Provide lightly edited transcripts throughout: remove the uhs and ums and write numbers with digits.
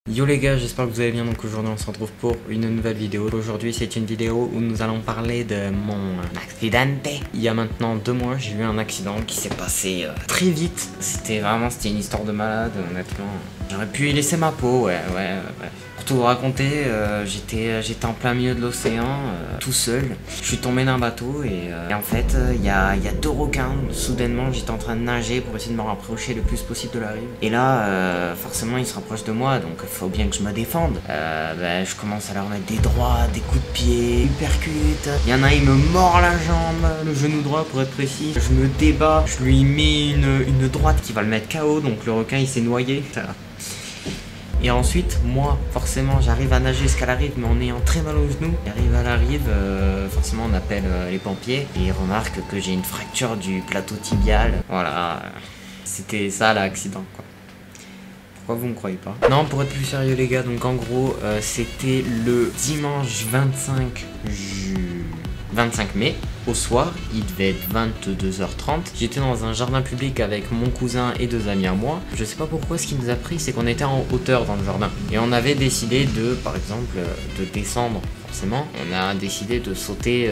Yo les gars, j'espère que vous allez bien. Donc aujourd'hui on se retrouve pour une nouvelle vidéo. Aujourd'hui c'est une vidéo où nous allons parler de mon accidente. Il y a maintenant 2 mois j'ai eu un accident qui s'est passé très vite. C'était une histoire de malade honnêtement. J'aurais pu y laisser ma peau, ouais. Pour tout vous raconter, j'étais en plein milieu de l'océan, tout seul. Je suis tombé d'un bateau et en fait, il y a 2 requins. Soudainement, j'étais en train de nager pour essayer de me rapprocher le plus possible de la rive. Et là, forcément, ils se rapprochent de moi, donc il faut bien que je me défende. Je commence à leur mettre des droits, des coups de pied, uppercut. Il y en a, il me mord la jambe, le genou droit pour être précis. Je me débat, je lui mets une droite qui va le mettre KO, donc le requin il s'est noyé. Et ensuite, moi, forcément, j'arrive à nager jusqu'à la rive, mais en ayant très mal au genou. J'arrive à la rive, forcément, on appelle les pompiers. Et ils remarquent que j'ai une fracture du plateau tibial. Voilà, c'était ça l'accident, quoi. Pourquoi vous me croyez pas? Non, pour être plus sérieux, les gars, donc en gros, c'était le dimanche 25 mai. Au soir, il devait être 22h30. J'étais dans un jardin public avec mon cousin et 2 amis à moi. Je sais pas pourquoi, ce qui nous a pris, c'est qu'on était en hauteur dans le jardin. Et on avait décidé de, par exemple, de descendre. Forcément, on a décidé de sauter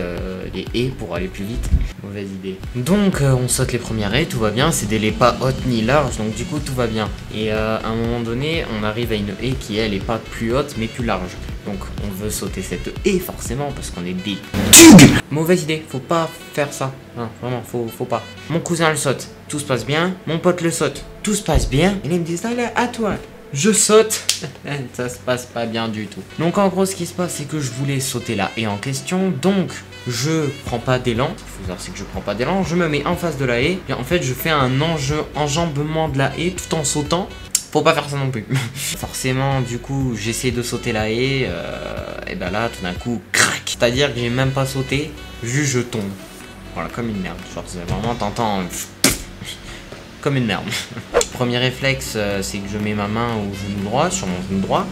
les haies pour aller plus vite. Mauvaise idée. Donc, on saute les premières haies, tout va bien. C'est des haies pas hautes ni larges, donc du coup, tout va bien. Et à un moment donné, on arrive à une haie qui, elle, est pas plus haute, mais plus large. Donc, on veut sauter cette haie, forcément, parce qu'on est des tugs. Mauvaise idée, faut pas faire ça. Non, vraiment, faut pas. Mon cousin le saute, tout se passe bien. Mon pote le saute, tout se passe bien. Et là, il me dit, allez, à toi. Je saute, ça se passe pas bien du tout. Donc en gros ce qui se passe c'est que je voulais sauter la haie en question. Donc je prends pas d'élan. Faut savoir c'est que je prends pas d'élan. Je me mets en face de la haie. Et en fait je fais un enjambement de la haie tout en sautant. Faut pas faire ça non plus. Forcément du coup j'essaie de sauter la haie. Et ben là tout d'un coup crac. C'est-à-dire que j'ai même pas sauté. Juste je tombe. Voilà comme une merde. Genre c'est vraiment t'entends comme une merde. Premier réflexe, c'est que je mets ma main au genou droit, sur mon genou droit,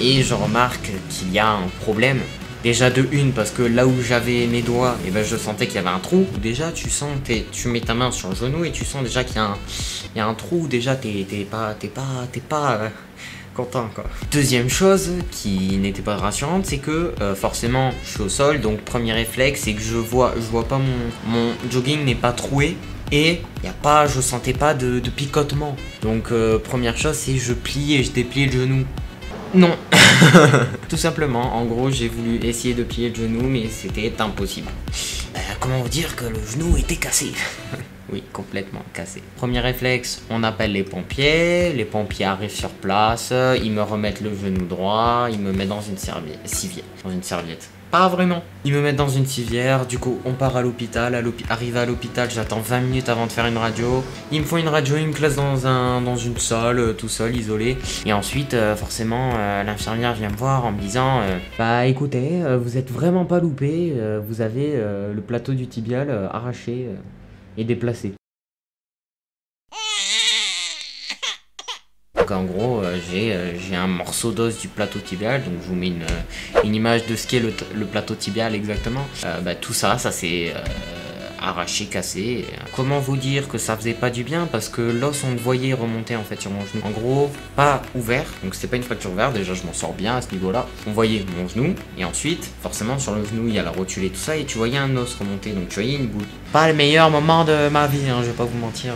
et je remarque qu'il y a un problème. Déjà de une, parce que là où j'avais mes doigts, et ben je sentais qu'il y avait un trou. Déjà tu sens, tu mets ta main sur le genou et tu sens déjà qu'il y a un trou. Déjà t'es pas content quoi. Deuxième chose qui n'était pas rassurante, c'est que forcément je suis au sol, donc premier réflexe c'est que je vois pas mon jogging n'est pas troué. Et je sentais pas de picotement. Donc première chose c'est je dépliais le genou. Non. Tout simplement, en gros j'ai voulu essayer de plier le genou mais c'était impossible. Comment vous dire que le genou était cassé? Oui, complètement cassé. Premier réflexe, on appelle les pompiers arrivent sur place, ils me remettent le genou droit, ils me mettent dans une serviette. Pas vraiment. Ils me mettent dans une civière, du coup on part à l'hôpital, arrivé à l'hôpital, j'attends 20 minutes avant de faire une radio. Ils me font une radio, ils me classent dans une salle, tout seul, isolé. Et ensuite, forcément, l'infirmière vient me voir en me disant bah écoutez, vous êtes vraiment pas loupé, vous avez le plateau du tibial arraché et déplacé. Donc en gros j'ai un morceau d'os du plateau tibial, donc je vous mets une image de ce qu'est le plateau tibial exactement. Tout ça s'est arraché, cassé. Comment vous dire que ça faisait pas du bien, parce que l'os on le voyait remonter en fait sur mon genou. En gros pas ouvert, donc c'était pas une fracture ouverte, déjà je m'en sors bien à ce niveau là. On voyait mon genou et ensuite forcément sur le genou il y a la rotule et tout ça, et tu voyais un os remonter, donc tu voyais une boule. Pas le meilleur moment de ma vie, hein, je vais pas vous mentir,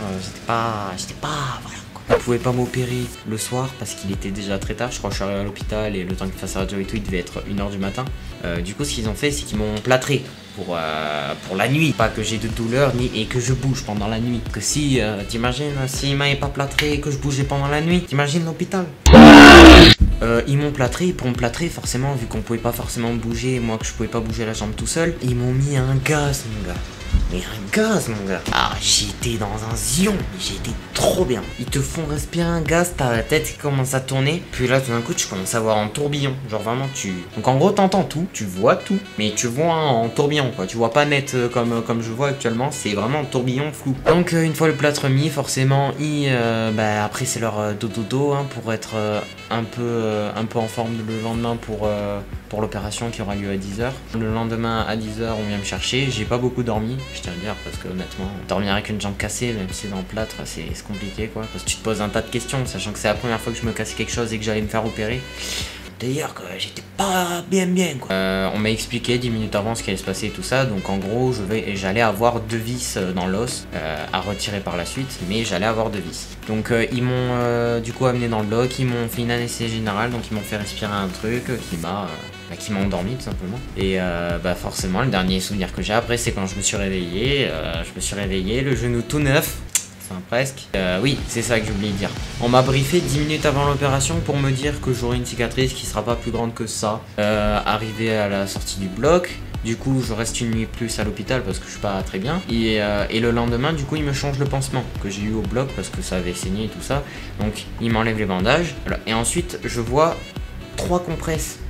j'étais pas voilà. Ils pouvaient pas m'opérer le soir parce qu'il était déjà très tard. Je crois que je suis arrivé à l'hôpital et le temps qu'il fasse la radio et tout, il devait être 1h du matin. Du coup, ce qu'ils ont fait, c'est qu'ils m'ont plâtré pour la nuit. Pas que j'ai de douleur et que je bouge pendant la nuit. Que si, t'imagines, s'ils m'avaient pas plâtré et que je bougeais pendant la nuit, t'imagines l'hôpital? Ils m'ont plâtré, pour me plâtrer forcément, vu qu'on pouvait pas forcément bouger, moi que je pouvais pas bouger la jambe tout seul, ils m'ont mis un gaz, mon gars. Mais un gaz, mon gars. Ah, j'étais dans un zion. J'étais trop bien. Ils te font respirer un gaz, t'as la tête qui commence à tourner. Puis là, tout d'un coup, tu commences à voir en tourbillon. Genre vraiment, Donc en gros, t'entends tout, tu vois tout, mais tu vois en tourbillon, quoi. Tu vois pas net comme je vois actuellement. C'est vraiment en tourbillon flou. Donc une fois le plâtre mis, forcément, après c'est leur dodo hein, pour être un peu en forme le lendemain pour l'opération qui aura lieu à 10h. Le lendemain à 10h, on vient me chercher. J'ai pas beaucoup dormi. je tiens à dire, parce que honnêtement, dormir avec une jambe cassée, même si c'est dans le plâtre, c'est compliqué quoi. Parce que tu te poses un tas de questions, sachant que c'est la première fois que je me cassais quelque chose et que j'allais me faire opérer. D'ailleurs que j'étais pas bien quoi. On m'a expliqué 10 minutes avant ce qui allait se passer et tout ça, donc en gros j'allais avoir 2 vis dans l'os à retirer par la suite, mais j'allais avoir 2 vis. Donc ils m'ont du coup amené dans le bloc, ils m'ont fait une anesthésie générale, donc ils m'ont fait respirer un truc qui m'a endormi tout simplement. Et forcément le dernier souvenir que j'ai après c'est quand je me suis réveillé, le genou tout neuf. Enfin presque. Oui, c'est ça que j'ai oublié de dire. On m'a briefé 10 minutes avant l'opération pour me dire que j'aurai une cicatrice qui sera pas plus grande que ça. Arrivé à la sortie du bloc, du coup je reste une nuit plus à l'hôpital parce que je suis pas très bien. Et le lendemain, du coup, ils me changent le pansement que j'ai eu au bloc parce que ça avait saigné et tout ça. Donc ils m'enlèvent les bandages. Voilà. Et ensuite, je vois 3 compresses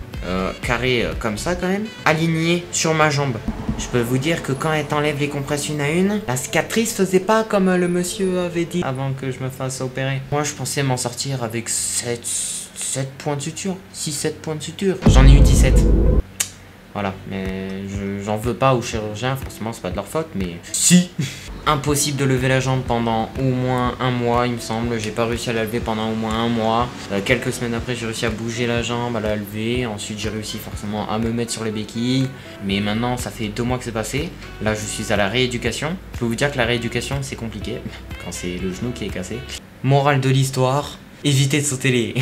carrées comme ça quand même, alignées sur ma jambe. Je peux vous dire que quand elle t'enlève les compresses une à une, la cicatrice faisait pas comme le monsieur avait dit avant que je me fasse opérer. Moi, je pensais m'en sortir avec 7 points de suture. 6-7 points de suture. J'en ai eu 17. Voilà, mais j'en veux pas aux chirurgiens, forcément c'est pas de leur faute, mais si. Impossible de lever la jambe pendant au moins un mois, il me semble. J'ai pas réussi à la lever pendant au moins un mois. Quelques semaines après, j'ai réussi à bouger la jambe, à la lever. Ensuite, j'ai réussi forcément à me mettre sur les béquilles. Mais maintenant, ça fait 2 mois que c'est passé. Là, je suis à la rééducation. Je peux vous dire que la rééducation, c'est compliqué quand c'est le genou qui est cassé. Morale de l'histoire, évitez de sauter les...